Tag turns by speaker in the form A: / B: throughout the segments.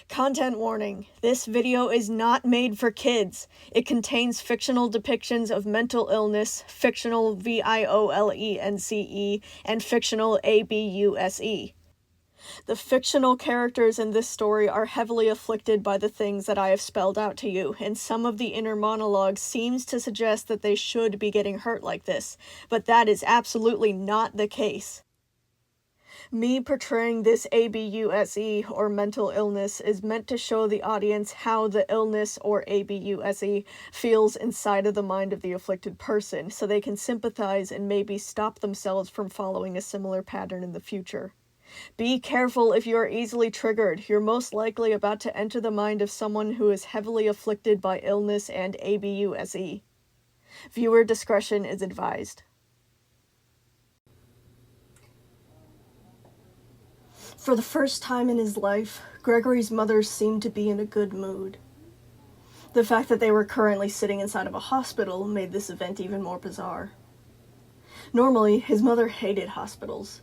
A: Content warning. This video is not made for kids. It contains fictional depictions of mental illness, fictional violence, and fictional abuse. The fictional characters in this story are heavily afflicted by the things that I have spelled out to you, and some of the inner monologue seems to suggest that they should be getting hurt like this, but that is absolutely not the case. Me portraying this ABUSE, or mental illness, is meant to show the audience how the illness, or ABUSE, feels inside of the mind of the afflicted person, so they can sympathize and maybe stop themselves from following a similar pattern in the future. Be careful if you are easily triggered. You're most likely about to enter the mind of someone who is heavily afflicted by illness and ABUSE. Viewer discretion is advised. For the first time in his life, Gregory's mother seemed to be in a good mood. The fact that they were currently sitting inside of a hospital made this event even more bizarre. Normally, his mother hated hospitals.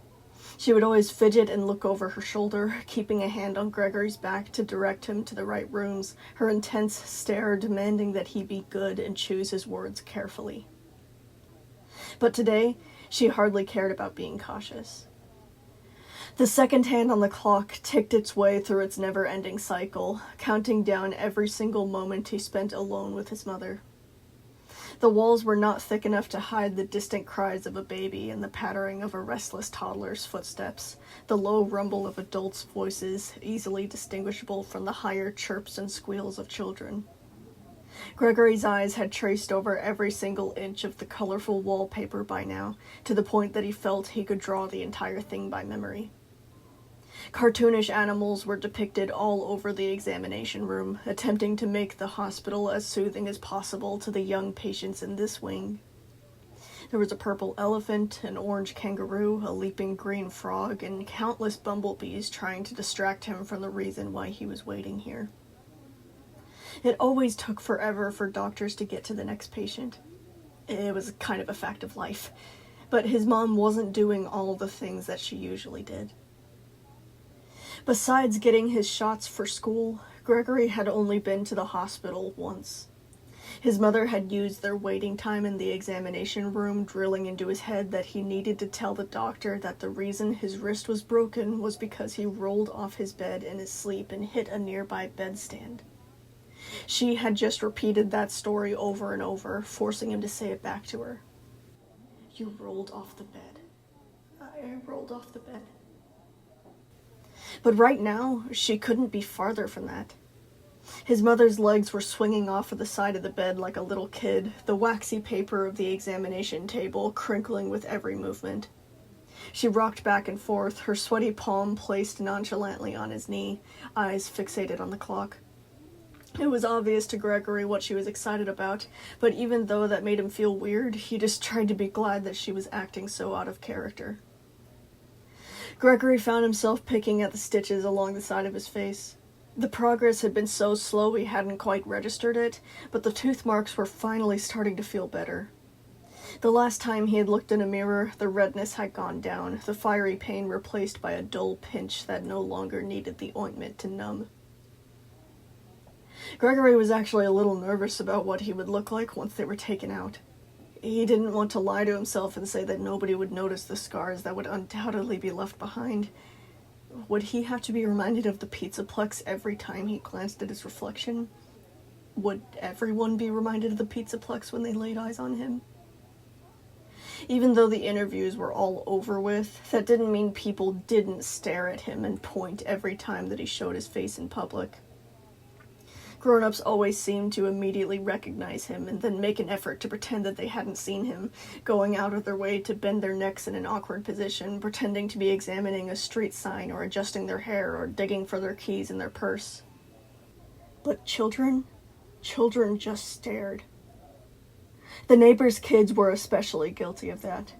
A: She would always fidget and look over her shoulder, keeping a hand on Gregory's back to direct him to the right rooms, her intense stare demanding that he be good and choose his words carefully. But today, she hardly cared about being cautious. The second hand on the clock ticked its way through its never-ending cycle, counting down every single moment he spent alone with his mother. The walls were not thick enough to hide the distant cries of a baby and the pattering of a restless toddler's footsteps, the low rumble of adults' voices easily distinguishable from the higher chirps and squeals of children. Gregory's eyes had traced over every single inch of the colorful wallpaper by now, to the point that he felt he could draw the entire thing by memory. Cartoonish animals were depicted all over the examination room, attempting to make the hospital as soothing as possible to the young patients in this wing. There was a purple elephant, an orange kangaroo, a leaping green frog, and countless bumblebees trying to distract him from the reason why he was waiting here. It always took forever for doctors to get to the next patient. It was kind of a fact of life, but his mom wasn't doing all the things that she usually did. Besides getting his shots for school, Gregory had only been to the hospital once. His mother had used their waiting time in the examination room drilling into his head that he needed to tell the doctor that the reason his wrist was broken was because he rolled off his bed in his sleep and hit a nearby bedstand. She had just repeated that story over and over, forcing him to say it back to her. "You rolled off the bed. I rolled off the bed." But right now, she couldn't be farther from that. His mother's legs were swinging off of the side of the bed like a little kid, the waxy paper of the examination table crinkling with every movement. She rocked back and forth, her sweaty palm placed nonchalantly on his knee, eyes fixated on the clock. It was obvious to Gregory what she was excited about, but even though that made him feel weird, he just tried to be glad that she was acting so out of character. Gregory found himself picking at the stitches along the side of his face. The progress had been so slow he hadn't quite registered it, but the tooth marks were finally starting to feel better. The last time he had looked in a mirror, the redness had gone down, the fiery pain replaced by a dull pinch that no longer needed the ointment to numb. Gregory was actually a little nervous about what he would look like once they were taken out. He didn't want to lie to himself and say that nobody would notice the scars that would undoubtedly be left behind. Would he have to be reminded of the Pizzaplex every time he glanced at his reflection? Would everyone be reminded of the Pizzaplex when they laid eyes on him? Even though the interviews were all over with, that didn't mean people didn't stare at him and point every time that he showed his face in public. Grown-ups always seemed to immediately recognize him and then make an effort to pretend that they hadn't seen him, going out of their way to bend their necks in an awkward position, pretending to be examining a street sign or adjusting their hair or digging for their keys in their purse. But children just stared. The neighbors' kids were especially guilty of that.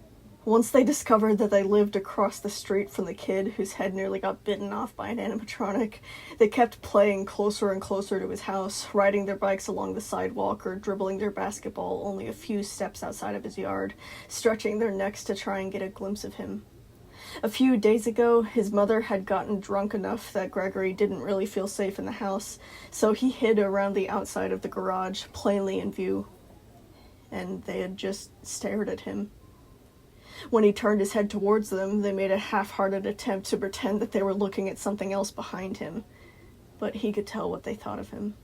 A: Once they discovered that they lived across the street from the kid whose head nearly got bitten off by an animatronic, they kept playing closer and closer to his house, riding their bikes along the sidewalk or dribbling their basketball only a few steps outside of his yard, stretching their necks to try and get a glimpse of him. A few days ago, his mother had gotten drunk enough that Gregory didn't really feel safe in the house, so he hid around the outside of the garage, plainly in view. And they had just stared at him. When he turned his head towards them, they made a half-hearted attempt to pretend that they were looking at something else behind him, but he could tell what they thought of him.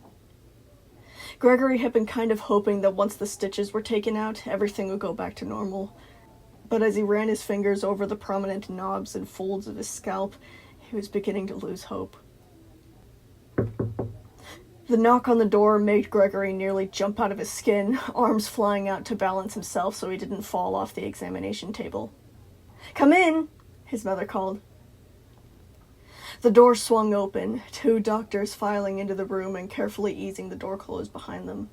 A: Gregory had been kind of hoping that once the stitches were taken out, everything would go back to normal. But as he ran his fingers over the prominent knobs and folds of his scalp, he was beginning to lose hope. The knock on the door made Gregory nearly jump out of his skin, arms flying out to balance himself so he didn't fall off the examination table. "Come in," his mother called. The door swung open, 2 doctors filing into the room and carefully easing the door closed behind them.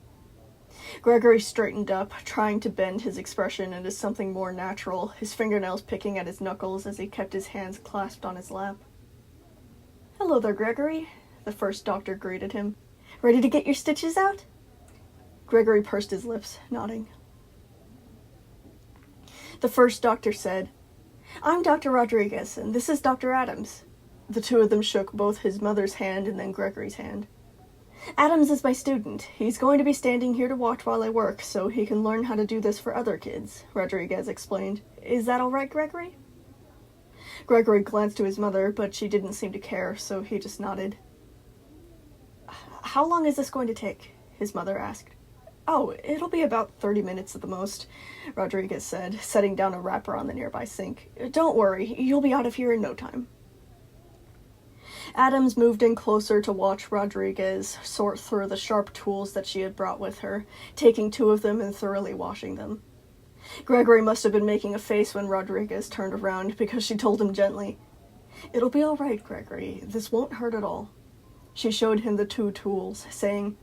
A: Gregory straightened up, trying to bend his expression into something more natural, his fingernails picking at his knuckles as he kept his hands clasped on his lap. "Hello there, Gregory," the first doctor greeted him. "Ready to get your stitches out?" Gregory pursed his lips, nodding. The first doctor said, "I'm Dr. Rodriguez, and this is Dr. Adams." The 2 of them shook both his mother's hand and then Gregory's hand. "Adams is my student. He's going to be standing here to watch while I work, so he can learn how to do this for other kids," Rodriguez explained. "Is that all right, Gregory?" Gregory glanced to his mother, but she didn't seem to care, so he just nodded. "How long is this going to take?" his mother asked. "Oh, it'll be about 30 minutes at the most," Rodriguez said, setting down a wrapper on the nearby sink. "Don't worry, you'll be out of here in no time." Adams moved in closer to watch Rodriguez sort through the sharp tools that she had brought with her, taking 2 of them and thoroughly washing them. Gregory must have been making a face when Rodriguez turned around, because she told him gently, "It'll be all right, Gregory. This won't hurt at all." She showed him the 2 tools, saying,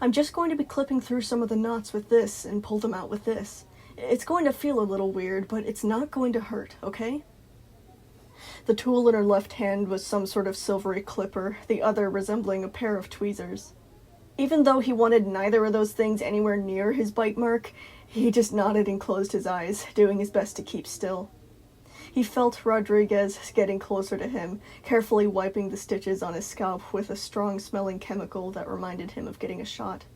A: "I'm just going to be clipping through some of the knots with this and pull them out with this. It's going to feel a little weird, but it's not going to hurt, okay?" The tool in her left hand was some sort of silvery clipper, the other resembling a pair of tweezers. Even though he wanted neither of those things anywhere near his bite mark, he just nodded and closed his eyes, doing his best to keep still. He felt Rodriguez getting closer to him, carefully wiping the stitches on his scalp with a strong-smelling chemical that reminded him of getting a shot.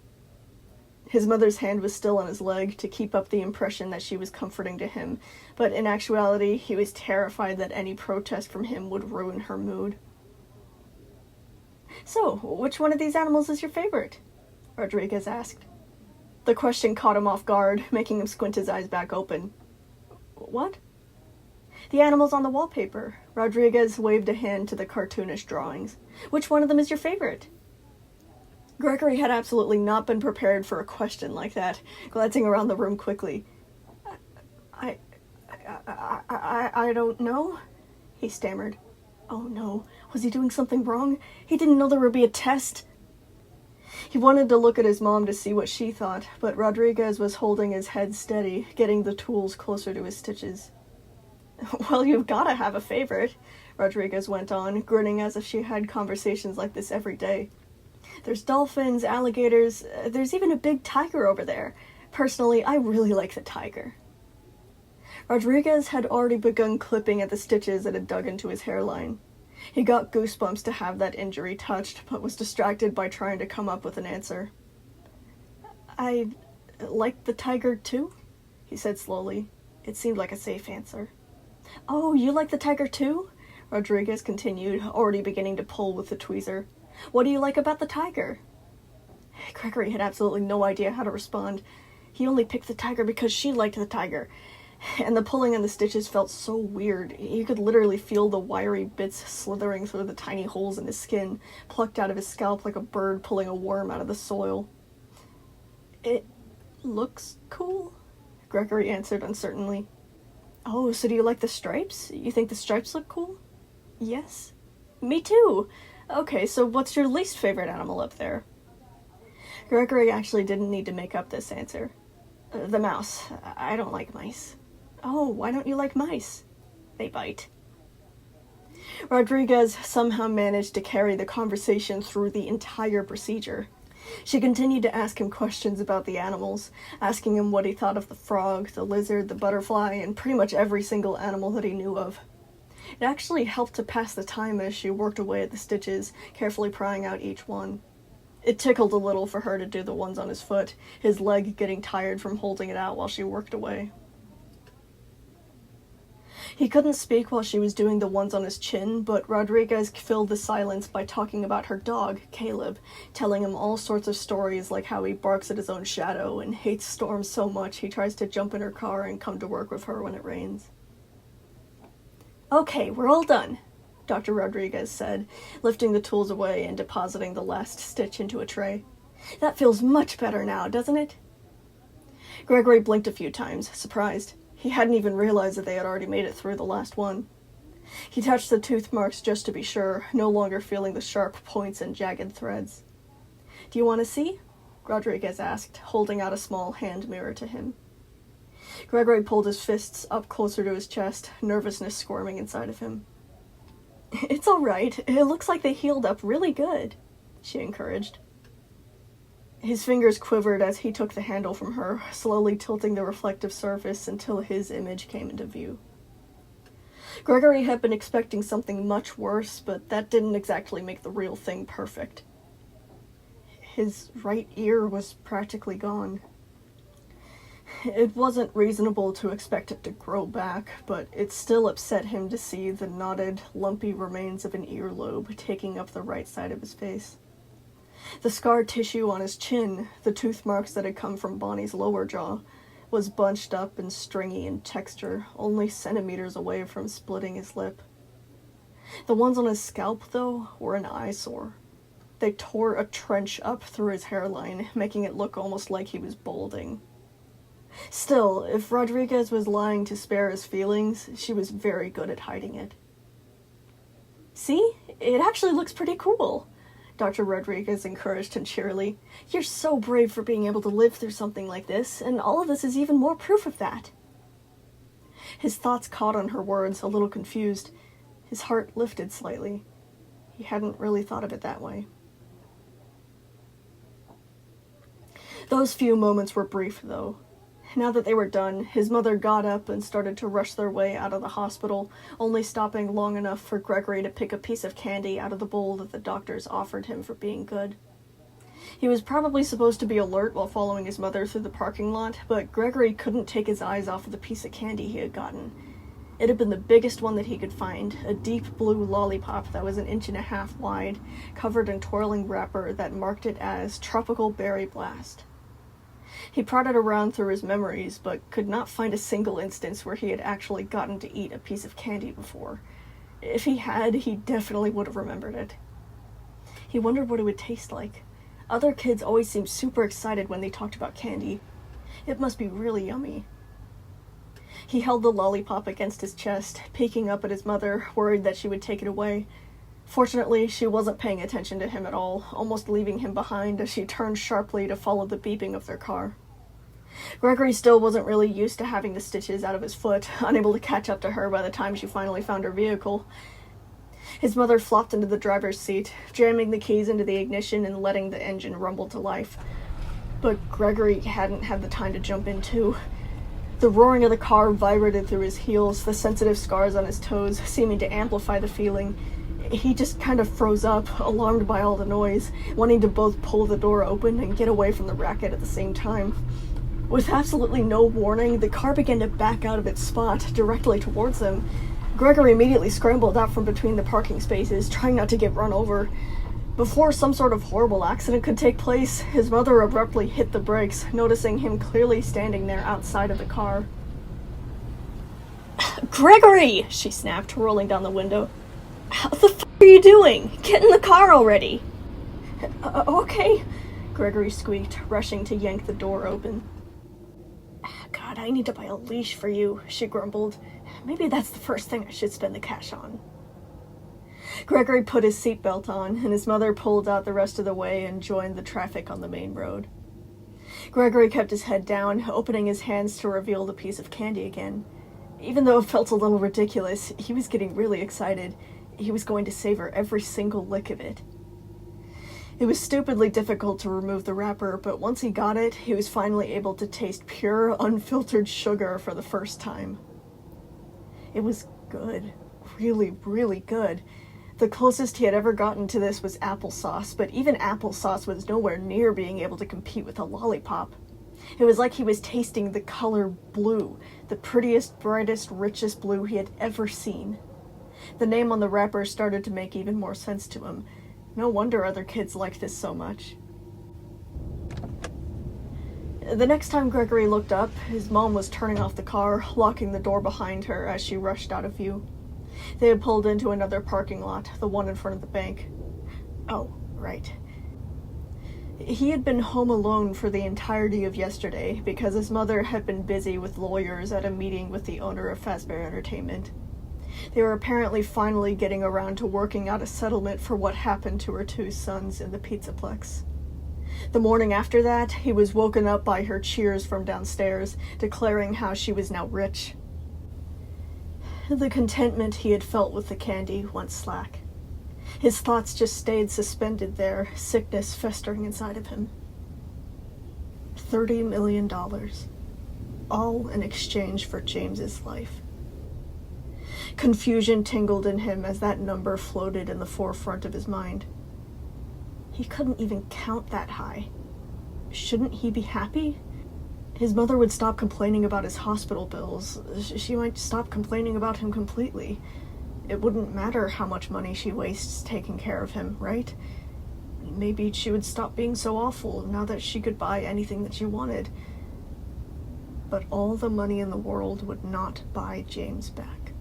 A: His mother's hand was still on his leg to keep up the impression that she was comforting to him, but in actuality, he was terrified that any protest from him would ruin her mood. "So, which one of these animals is your favorite?" Rodriguez asked. The question caught him off guard, making him squint his eyes back open. "What?" "The animals on the wallpaper." Rodriguez waved a hand to the cartoonish drawings. "Which one of them is your favorite?" Gregory had absolutely not been prepared for a question like that, glancing around the room quickly. I don't know," he stammered. Oh no, was he doing something wrong? He didn't know there would be a test. He wanted to look at his mom to see what she thought, but Rodriguez was holding his head steady, getting the tools closer to his stitches. "Well, you've gotta have a favorite," Rodriguez went on, grinning as if she had conversations like this every day. "There's dolphins, alligators, there's even a big tiger over there. Personally, I really like the tiger." Rodriguez had already begun clipping at the stitches that had dug into his hairline. He got goosebumps to have that injury touched, but was distracted by trying to come up with an answer. "I like the tiger too," he said slowly. It seemed like a safe answer. "Oh, you like the tiger too?" Rodriguez continued, already beginning to pull with the tweezer. "What do you like about the tiger?" Gregory had absolutely no idea how to respond. He only picked the tiger because she liked the tiger, and the pulling on the stitches felt so weird. You could literally feel the wiry bits slithering through the tiny holes in his skin, plucked out of his scalp like a bird pulling a worm out of the soil. "It looks cool," Gregory answered uncertainly. "Oh, so do you like the stripes? You think the stripes look cool?" "Yes." "Me too. Okay, so what's your least favorite animal up there?" Gregory actually didn't need to make up this answer. "The mouse. I don't like mice." "Oh, why don't you like mice?" "They bite." Rodriguez somehow managed to carry the conversation through the entire procedure. She continued to ask him questions about the animals, asking him what he thought of the frog, the lizard, the butterfly, and pretty much every single animal that he knew of. It actually helped to pass the time as she worked away at the stitches, carefully prying out each one. It tickled a little for her to do the ones on his foot, his leg getting tired from holding it out while she worked away. He couldn't speak while she was doing the ones on his chin, but Rodriguez filled the silence by talking about her dog, Caleb, telling him all sorts of stories like how he barks at his own shadow and hates storms so much he tries to jump in her car and come to work with her when it rains. "Okay, we're all done," Dr. Rodriguez said, lifting the tools away and depositing the last stitch into a tray. "That feels much better now, doesn't it?" Gregory blinked a few times, surprised. He hadn't even realized that they had already made it through the last one. He touched the tooth marks just to be sure, no longer feeling the sharp points and jagged threads. "Do you want to see?" Rodriguez asked, holding out a small hand mirror to him. Gregory pulled his fists up closer to his chest, nervousness squirming inside of him. "It's all right. It looks like they healed up really good," she encouraged. His fingers quivered as he took the handle from her, slowly tilting the reflective surface until his image came into view. Gregory had been expecting something much worse, but that didn't exactly make the real thing perfect. His right ear was practically gone. It wasn't reasonable to expect it to grow back, but it still upset him to see the knotted, lumpy remains of an earlobe taking up the right side of his face. The scar tissue on his chin, the tooth marks that had come from Bonnie's lower jaw, was bunched up and stringy in texture, only centimeters away from splitting his lip. The ones on his scalp, though, were an eyesore. They tore a trench up through his hairline, making it look almost like he was balding. Still, if Rodriguez was lying to spare his feelings, she was very good at hiding it. "See? It actually looks pretty cool," Dr. Rodriguez encouraged him cheerily. "You're so brave for being able to live through something like this, and all of this is even more proof of that." His thoughts caught on her words, a little confused. His heart lifted slightly. He hadn't really thought of it that way. Those few moments were brief, though. Now that they were done, his mother got up and started to rush their way out of the hospital, only stopping long enough for Gregory to pick a piece of candy out of the bowl that the doctors offered him for being good. He was probably supposed to be alert while following his mother through the parking lot, but Gregory couldn't take his eyes off of the piece of candy he had gotten. It had been the biggest one that he could find, a deep blue lollipop that was 1.5 inches wide, covered in twirling wrapper that marked it as Tropical Berry Blast. He prodded around through his memories, but could not find a single instance where he had actually gotten to eat a piece of candy before. If he had, he definitely would have remembered it. He wondered what it would taste like. Other kids always seemed super excited when they talked about candy. It must be really yummy. He held the lollipop against his chest, peeking up at his mother, worried that she would take it away. Fortunately, she wasn't paying attention to him at all, almost leaving him behind as she turned sharply to follow the beeping of their car. Gregory still wasn't really used to having the stitches out of his foot, unable to catch up to her by the time she finally found her vehicle. His mother flopped into the driver's seat, jamming the keys into the ignition and letting the engine rumble to life. But Gregory hadn't had the time to jump in too. The roaring of the car vibrated through his heels, the sensitive scars on his toes seeming to amplify the feeling. He just kind of froze up, alarmed by all the noise, wanting to both pull the door open and get away from the racket at the same time. With absolutely no warning, the car began to back out of its spot, directly towards them. Gregory immediately scrambled out from between the parking spaces, trying not to get run over. Before some sort of horrible accident could take place, his mother abruptly hit the brakes, noticing him clearly standing there outside of the car. "Gregory!" she snapped, rolling down the window. "What the f*** are you doing? Get in the car already!" Okay," Gregory squeaked, rushing to yank the door open. "God, I need to buy a leash for you," she grumbled. "Maybe that's the first thing I should spend the cash on." Gregory put his seatbelt on, and his mother pulled out the rest of the way and joined the traffic on the main road. Gregory kept his head down, opening his hands to reveal the piece of candy again. Even though it felt a little ridiculous, he was getting really excited. He was going to savor every single lick of it. It was stupidly difficult to remove the wrapper, but once he got it, he was finally able to taste pure, unfiltered sugar for the first time. It was good. really, really good. The closest he had ever gotten to this was applesauce, but even applesauce was nowhere near being able to compete with a lollipop. It was like he was tasting the color blue, the prettiest, brightest, richest blue he had ever seen. The name on the wrapper started to make even more sense to him. No wonder other kids liked this so much. The next time Gregory looked up, his mom was turning off the car, locking the door behind her as she rushed out of view. They had pulled into another parking lot, the one in front of the bank. Oh, right. He had been home alone for the entirety of yesterday because his mother had been busy with lawyers at a meeting with the owner of Fazbear Entertainment. They were apparently finally getting around to working out a settlement for what happened to her two sons in the Pizzaplex. The morning after that, he was woken up by her cheers from downstairs, declaring how she was now rich. The contentment he had felt with the candy went slack. His thoughts just stayed suspended there, sickness festering inside of him. $30 million. All in exchange for James's life. Confusion tingled in him as that number floated in the forefront of his mind. He couldn't even count that high. Shouldn't he be happy? His mother would stop complaining about his hospital bills. She might stop complaining about him completely. It wouldn't matter how much money she wastes taking care of him, right? Maybe she would stop being so awful now that she could buy anything that she wanted. But all the money in the world would not buy James back.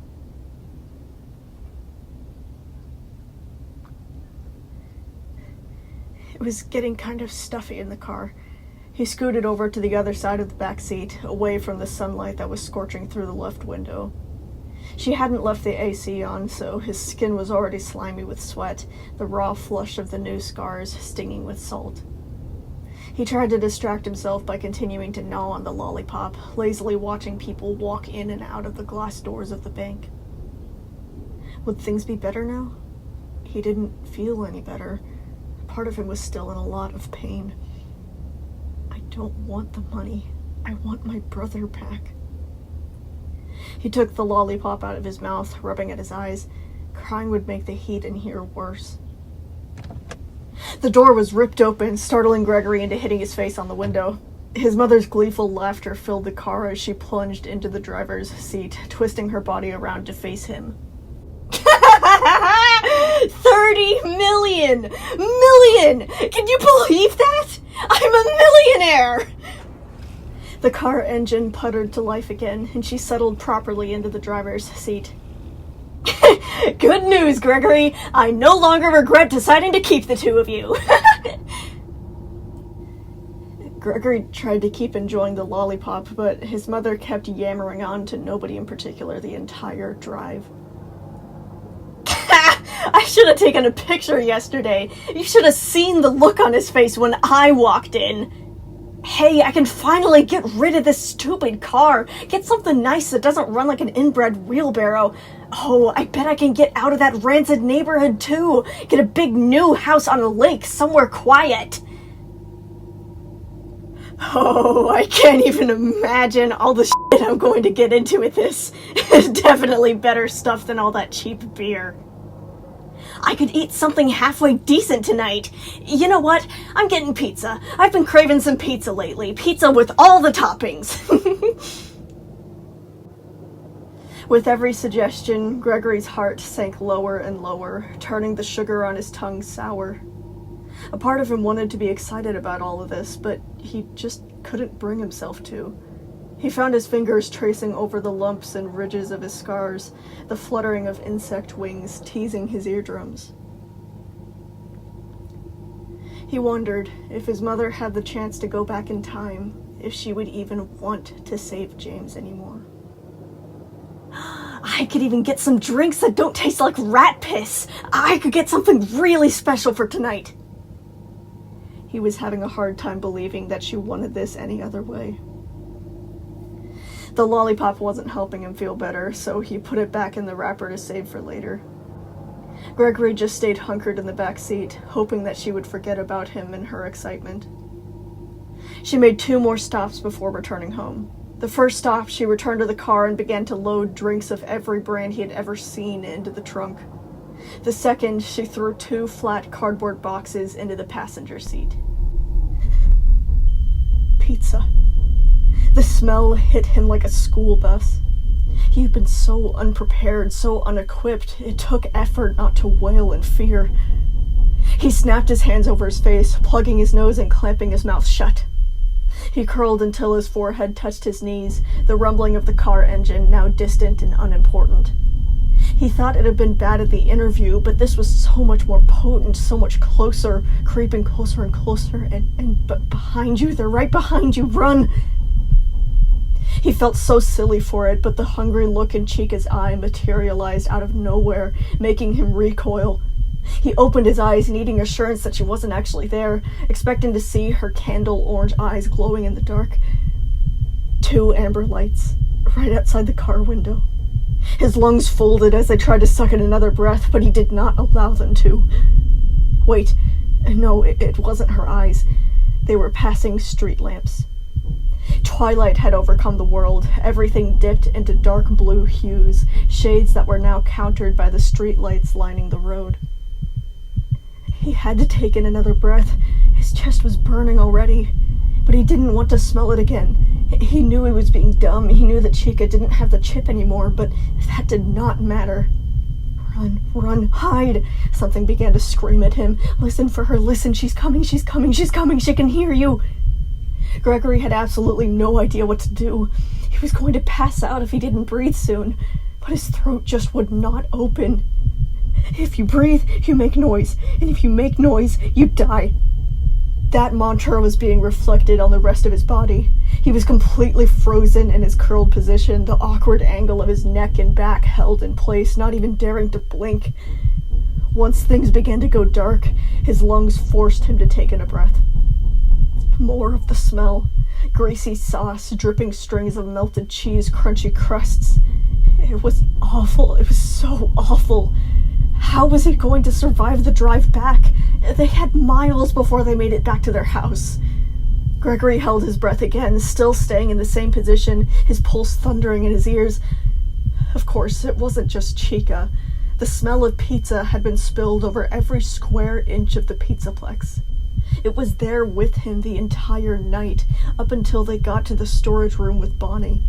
A: It was getting kind of stuffy in the car. He scooted over to the other side of the back seat, away from the sunlight that was scorching through the left window. She hadn't left the AC on, so his skin was already slimy with sweat, the raw flush of the new scars stinging with salt. He tried to distract himself by continuing to gnaw on the lollipop, lazily watching people walk in and out of the glass doors of the bank. Would things be better now? He didn't feel any better. Part of him was still in a lot of pain. I don't want the money. I want my brother back. He took the lollipop out of his mouth, rubbing at his eyes. Crying would make the heat in here worse. The door was ripped open, startling Gregory into hitting his face on the window. His mother's gleeful laughter filled the car as she plunged into the driver's seat, twisting her body around to face him. 30 million! Can you believe that? I'm a millionaire! The car engine puttered to life again, and she settled properly into the driver's seat. Good news, Gregory! I no longer regret deciding to keep the two of you! Gregory tried to keep enjoying the lollipop, but his mother kept yammering on to nobody in particular the entire drive. I should have taken a picture yesterday. You should have seen the look on his face when I walked in. Hey, I can finally get rid of this stupid car. Get something nice that doesn't run like an inbred wheelbarrow. Oh, I bet I can get out of that rancid neighborhood too. Get a big new house on a lake somewhere quiet. Oh, I can't even imagine all the shit I'm going to get into with this. Definitely better stuff than all that cheap beer. I could eat something halfway decent tonight. You know what? I'm getting pizza. I've been craving some pizza lately. Pizza with all the toppings. With every suggestion, Gregory's heart sank lower and lower, turning the sugar on his tongue sour. A part of him wanted to be excited about all of this, but he just couldn't bring himself to. He found his fingers tracing over the lumps and ridges of his scars, the fluttering of insect wings teasing his eardrums. He wondered if his mother had the chance to go back in time, if she would even want to save James anymore. I could even get some drinks that don't taste like rat piss. I could get something really special for tonight. He was having a hard time believing that she wanted this any other way. The lollipop wasn't helping him feel better, so he put it back in the wrapper to save for later. Gregory just stayed hunkered in the back seat, hoping that she would forget about him in her excitement. She made 2 more stops before returning home. The first stop, she returned to the car and began to load drinks of every brand he had ever seen into the trunk. The second, she threw 2 flat cardboard boxes into the passenger seat. Pizza. The smell hit him like a school bus. He'd been so unprepared, so unequipped, it took effort not to wail in fear. He snapped his hands over his face, plugging his nose and clamping his mouth shut. He curled until his forehead touched his knees, the rumbling of the car engine now distant and unimportant. He thought it had been bad at the interview, but this was so much more potent, so much closer, creeping closer and closer, but behind you, they're right behind you, run! He felt so silly for it, but the hungry look in Chica's eye materialized out of nowhere, making him recoil. He opened his eyes, needing assurance that she wasn't actually there, expecting to see her candle-orange eyes glowing in the dark. 2 amber lights, right outside the car window. His lungs folded as they tried to suck in another breath, but he did not allow them to. Wait, no, it wasn't her eyes. They were passing street lamps. Twilight had overcome the world. Everything dipped into dark blue hues, shades that were now countered by the streetlights lining the road. He had to take in another breath. His chest was burning already, but he didn't want to smell it again. He knew he was being dumb. He knew that Chica didn't have the chip anymore, but that did not matter. Run, run, hide! Something began to scream at him. Listen for her, listen, she's coming, she's coming, she's coming, she can hear you! Gregory had absolutely no idea what to do. He was going to pass out if he didn't breathe soon, but his throat just would not open. If you breathe, you make noise, and if you make noise, you die. That mantra was being reflected on the rest of his body. He was completely frozen in his curled position, the awkward angle of his neck and back held in place, not even daring to blink. Once things began to go dark, his lungs forced him to take in a breath. More of the smell. Greasy sauce, dripping strings of melted cheese, crunchy crusts. It was awful. It was so awful. How was he going to survive the drive back? They had miles before they made it back to their house. Gregory held his breath again, still staying in the same position, his pulse thundering in his ears. Of course, it wasn't just Chica. The smell of pizza had been spilled over every square inch of the pizzaplex. It was there with him the entire night, up until they got to the storage room with Bonnie.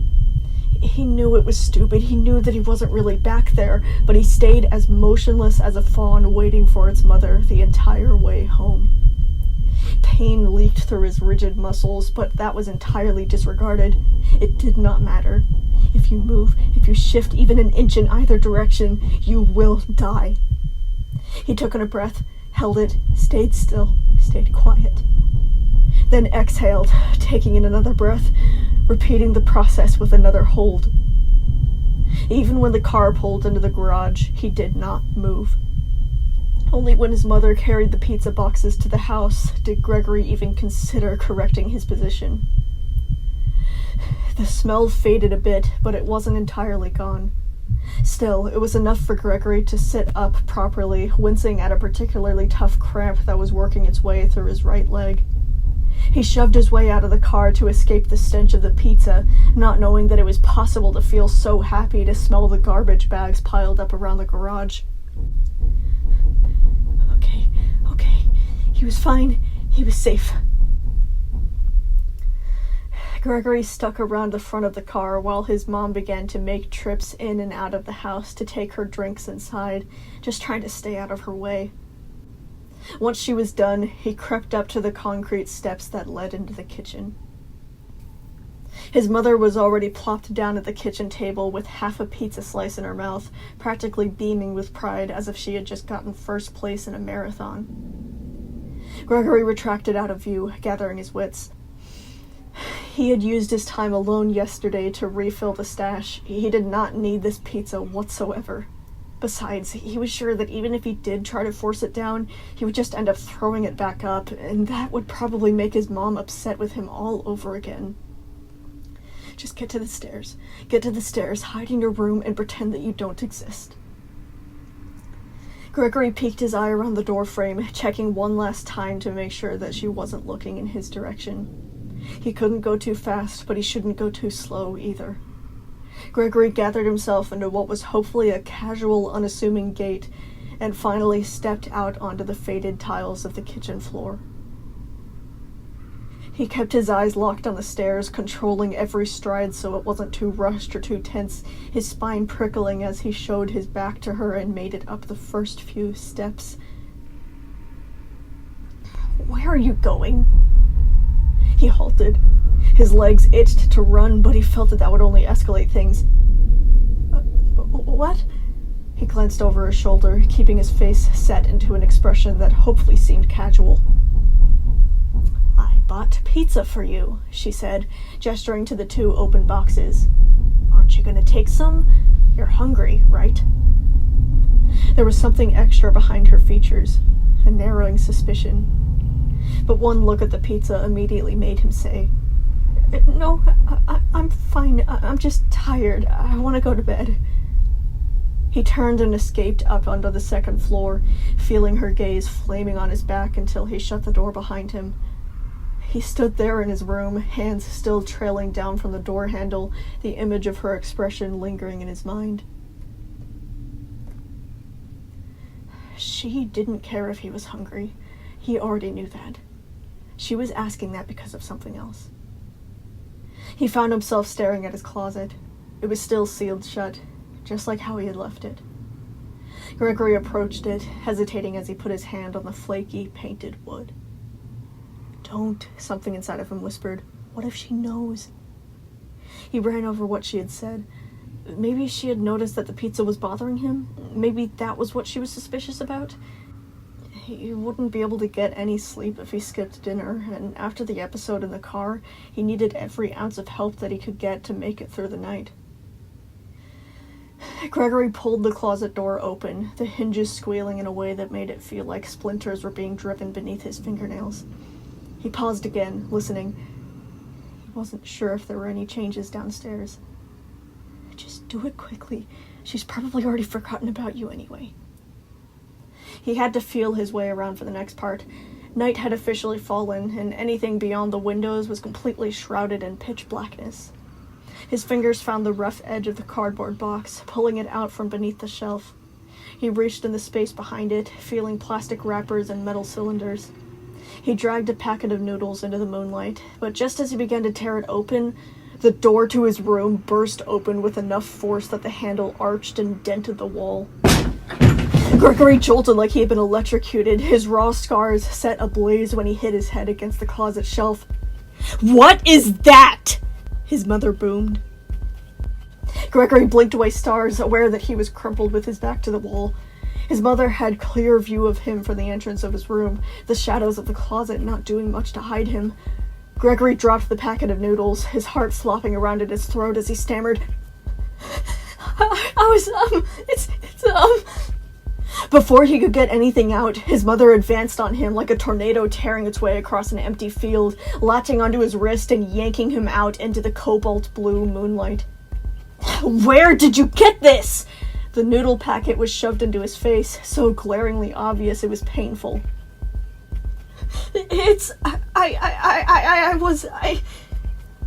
A: He knew it was stupid, he knew that he wasn't really back there, but he stayed as motionless as a fawn waiting for its mother the entire way home. Pain leaked through his rigid muscles, but that was entirely disregarded. It did not matter. If you move, if you shift even an inch in either direction, you will die. He took in a breath, held it, stayed still, stayed quiet. Then exhaled, taking in another breath, repeating the process with another hold. Even when the car pulled into the garage, he did not move. Only when his mother carried the pizza boxes to the house did Gregory even consider correcting his position. The smell faded a bit, but it wasn't entirely gone. Still, it was enough for Gregory to sit up properly, wincing at a particularly tough cramp that was working its way through his right leg. He shoved his way out of the car to escape the stench of the pizza, not knowing that it was possible to feel so happy to smell the garbage bags piled up around the garage. Okay. He was fine. He was safe. Gregory stuck around the front of the car while his mom began to make trips in and out of the house to take her drinks inside, just trying to stay out of her way. Once she was done, he crept up to the concrete steps that led into the kitchen. His mother was already plopped down at the kitchen table with half a pizza slice in her mouth, practically beaming with pride as if she had just gotten first place in a marathon. Gregory retracted out of view, gathering his wits. He had used his time alone yesterday to refill the stash. He did not need this pizza whatsoever. Besides, he was sure that even if he did try to force it down, he would just end up throwing it back up, and that would probably make his mom upset with him all over again. Just get to the stairs. Get to the stairs, hide in your room, and pretend that you don't exist. Gregory peeked his eye around the doorframe, checking one last time to make sure that she wasn't looking in his direction. He couldn't go too fast, but he shouldn't go too slow either. Gregory gathered himself into what was hopefully a casual, unassuming gait, and finally stepped out onto the faded tiles of the kitchen floor. He kept his eyes locked on the stairs, controlling every stride so it wasn't too rushed or too tense, his spine prickling as he showed his back to her and made it up the first few steps. "Where are you going?" He halted. His legs itched to run, but he felt that would only escalate things. What? He glanced over his shoulder, keeping his face set into an expression that hopefully seemed casual. "I bought pizza for you," she said, gesturing to the 2 open boxes. "Aren't you going to take some? You're hungry, right?" There was something extra behind her features, a narrowing suspicion. But one look at the pizza immediately made him say, "No, I'm fine. I'm just tired. I want to go to bed." He turned and escaped up onto the second floor, feeling her gaze flaming on his back until he shut the door behind him. He stood there in his room, hands still trailing down from the door handle, the image of her expression lingering in his mind. She didn't care if he was hungry. He already knew that. She was asking that because of something else. He found himself staring at his closet. It was still sealed shut, just like how he had left it. Gregory approached it, hesitating as he put his hand on the flaky, painted wood. "Don't," something inside of him whispered. "What if she knows?" He ran over what she had said. Maybe she had noticed that the pizza was bothering him. Maybe that was what she was suspicious about. He wouldn't be able to get any sleep if he skipped dinner, and after the episode in the car, he needed every ounce of help that he could get to make it through the night. Gregory pulled the closet door open, the hinges squealing in a way that made it feel like splinters were being driven beneath his fingernails. He paused again, listening. He wasn't sure if there were any changes downstairs. "Just do it quickly. She's probably already forgotten about you anyway." He had to feel his way around for the next part. Night had officially fallen, and anything beyond the windows was completely shrouded in pitch blackness. His fingers found the rough edge of the cardboard box, pulling it out from beneath the shelf. He reached in the space behind it, feeling plastic wrappers and metal cylinders. He dragged a packet of noodles into the moonlight, but just as he began to tear it open, the door to his room burst open with enough force that the handle arched and dented the wall. Gregory jolted like he had been electrocuted, his raw scars set ablaze when he hit his head against the closet shelf. "What is that?" his mother boomed. Gregory blinked away stars, aware that he was crumpled with his back to the wall. His mother had clear view of him from the entrance of his room, the shadows of the closet not doing much to hide him. Gregory dropped the packet of noodles, his heart slopping around in his throat as he stammered, Before he could get anything out, his mother advanced on him like a tornado tearing its way across an empty field, latching onto his wrist and yanking him out into the cobalt blue moonlight. "Where did you get this?" The noodle packet was shoved into his face, so glaringly obvious it was painful.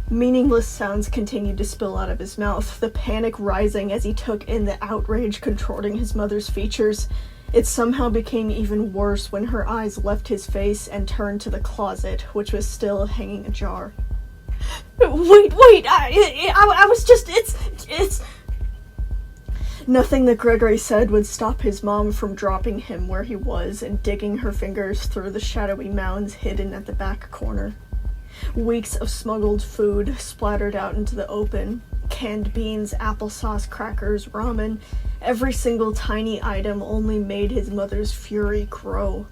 A: Meaningless sounds continued to spill out of his mouth, the panic rising as he took in the outrage contorting his mother's features. It somehow became even worse when her eyes left his face and turned to the closet, which was still hanging ajar. Wait, I was just, it's... Nothing that Gregory said would stop his mom from dropping him where he was and digging her fingers through the shadowy mounds hidden at the back corner. Weeks of smuggled food splattered out into the open. Canned beans, applesauce, crackers, ramen. Every single tiny item only made his mother's fury grow.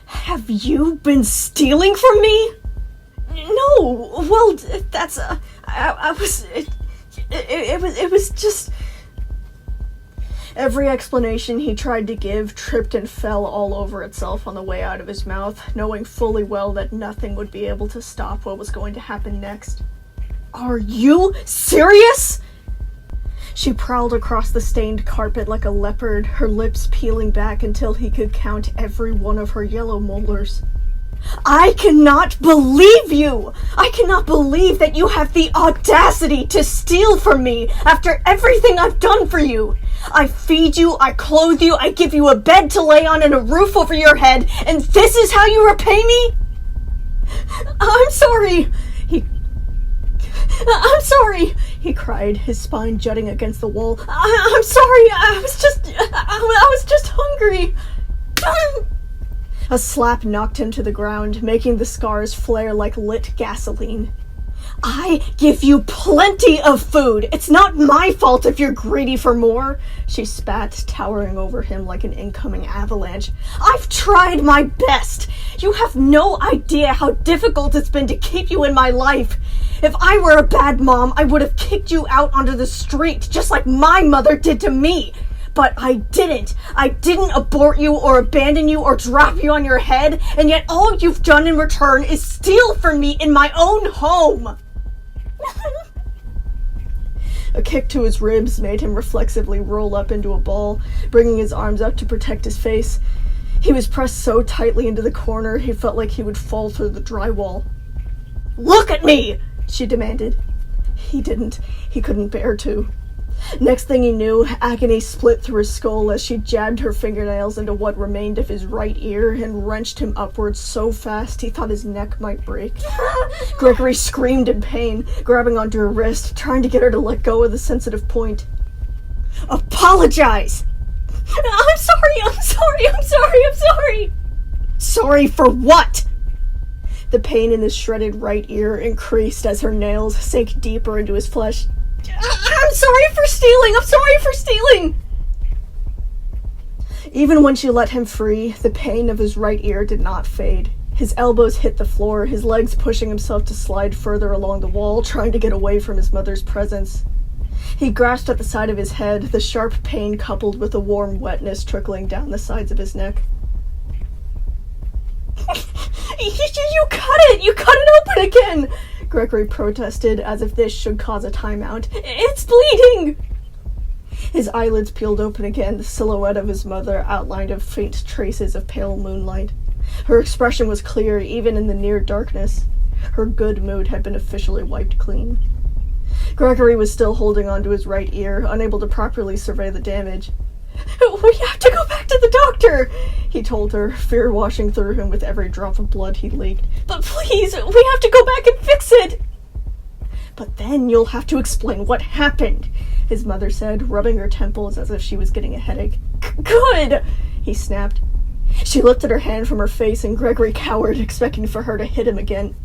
A: "Have you been stealing from me?" "No, well, that's, it was just..." Every explanation he tried to give tripped and fell all over itself on the way out of his mouth, knowing fully well that nothing would be able to stop what was going to happen next. "Are you serious?" She prowled across the stained carpet like a leopard, her lips peeling back until he could count every one of her yellow molars. I cannot believe you! I cannot believe that you have the audacity to steal from me after everything I've done for you! I feed you, I clothe you, I give you a bed to lay on and a roof over your head, and this is how you repay me? I'm sorry! I'm sorry! He cried, his spine jutting against the wall. I'm sorry, I was just hungry. A slap knocked him to the ground, making the scars flare like lit gasoline. I give you plenty of food. It's not my fault if you're greedy for more. She spat, towering over him like an incoming avalanche. I've tried my best. You have no idea how difficult it's been to keep you in my life. If I were a bad mom, I would have kicked you out onto the street, just like my mother did to me. But I didn't. I didn't abort you or abandon you or drop you on your head, and yet all you've done in return is steal from me in my own home. A kick to his ribs made him reflexively roll up into a ball, bringing his arms up to protect his face. He was pressed so tightly into the corner, he felt like he would fall through the drywall. Look at me! She demanded. He didn't. He couldn't bear to. Next thing he knew, agony split through his skull as she jabbed her fingernails into what remained of his right ear and wrenched him upwards so fast he thought his neck might break. Gregory screamed in pain, grabbing onto her wrist, trying to get her to let go of the sensitive point. Apologize! I'm sorry! Sorry for what? The pain in his shredded right ear increased as her nails sank deeper into his flesh. I'm sorry for stealing! Even when she let him free, the pain of his right ear did not fade. His elbows hit the floor, his legs pushing himself to slide further along the wall, trying to get away from his mother's presence. He grasped at the side of his head, the sharp pain coupled with the warm wetness trickling down the sides of his neck. You cut it open again! Gregory protested, as if this should cause a timeout. It's bleeding! His eyelids peeled open again, the silhouette of his mother outlined of faint traces of pale moonlight. Her expression was clear, even in the near darkness. Her good mood had been officially wiped clean. Gregory was still holding onto his right ear, unable to properly survey the damage. We have to go back to the doctor, he told her, fear washing through him with every drop of blood he leaked. But please, we have to go back and fix it. But then you'll have to explain what happened, his mother said, rubbing her temples as if she was getting a headache. Good, he snapped. She lifted her hand from her face and Gregory cowered, expecting for her to hit him again.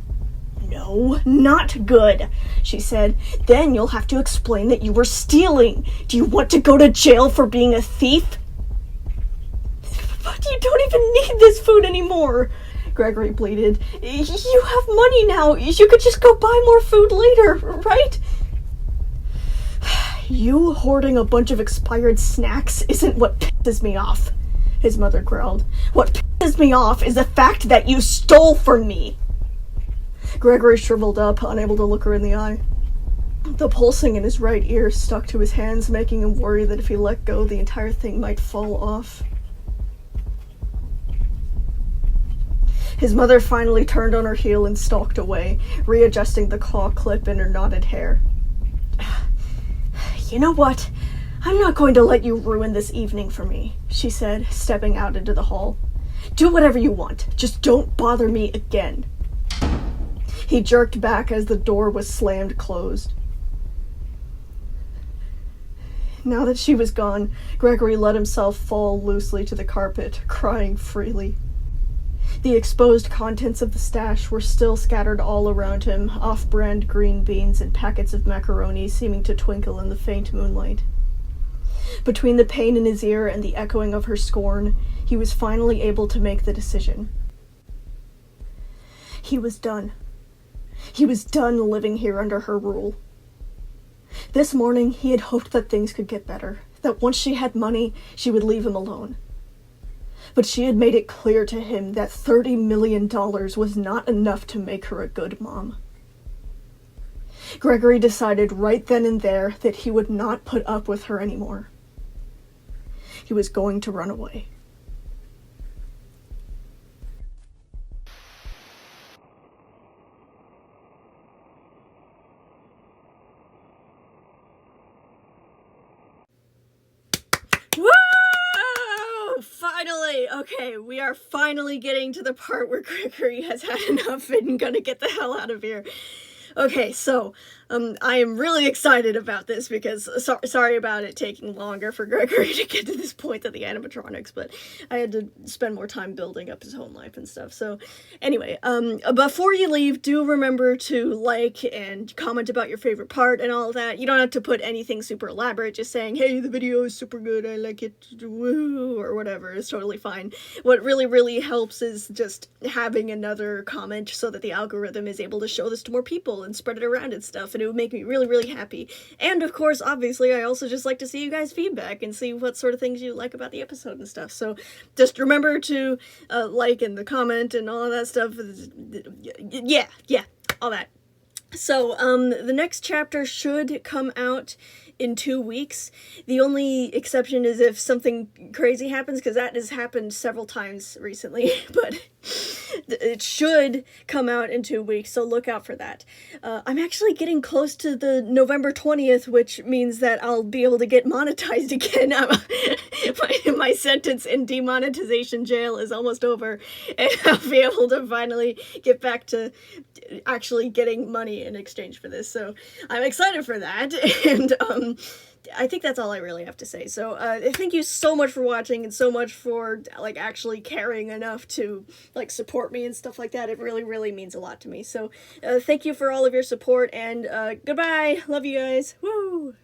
A: No, not good, she said. Then you'll have to explain that you were stealing. Do you want to go to jail for being a thief? But you don't even need this food anymore, Gregory pleaded. You have money now. You could just go buy more food later, right? You hoarding a bunch of expired snacks isn't what pisses me off, his mother growled. What pisses me off is the fact that you stole from me. Gregory shriveled up, unable to look her in the eye. The pulsing in his right ear stuck to his hands, making him worry that if he let go, the entire thing might fall off. His mother finally turned on her heel and stalked away, readjusting the claw clip in her knotted hair. You know what? I'm not going to let you ruin this evening for me, she said, stepping out into the hall. Do whatever you want. Just don't bother me again. He jerked back as the door was slammed closed. Now that she was gone, Gregory let himself fall loosely to the carpet, crying freely. The exposed contents of the stash were still scattered all around him, off-brand green beans and packets of macaroni seeming to twinkle in the faint moonlight. Between the pain in his ear and the echoing of her scorn, he was finally able to make the decision. He was done. He was done living here under her rule. This morning, he had hoped that things could get better, that once she had money, she would leave him alone. But she had made it clear to him that $30 million was not enough to make her a good mom. Gregory decided right then and there that he would not put up with her anymore. He was going to run away. Finally! Okay, we are finally getting to the part where Gregory has had enough and gonna get the hell out of here. Okay, so, I am really excited about this because, sorry about it taking longer for Gregory to get to this point of the animatronics, but I had to spend more time building up his home life and stuff. So, anyway, before you leave, do remember to like and comment about your favorite part and all of that. You don't have to put anything super elaborate, just saying, hey, the video is super good, I like it, woo, or whatever, is totally fine. What really, really helps is just having another comment so that the algorithm is able to show this to more people and spread it around and stuff, and it would make me really, really happy. And of course, obviously, I also just like to see you guys' feedback and see what sort of things you like about the episode and stuff. So just remember to like and the comment and all of that stuff. Yeah, all that. So, the next chapter should come out in 2 weeks. The only exception is if something crazy happens, because that has happened several times recently, but it should come out in 2 weeks, so look out for that. I'm actually getting close to the November 20th, which means that I'll be able to get monetized again. My sentence in demonetization jail is almost over, and I'll be able to finally get back to actually getting money in exchange for this, so I'm excited for that. And I think that's all I really have to say. So thank you so much for watching and so much for like actually caring enough to like support me and stuff like that. It really, really means a lot to me. So thank you for all of your support, and goodbye. Love you guys. Woo!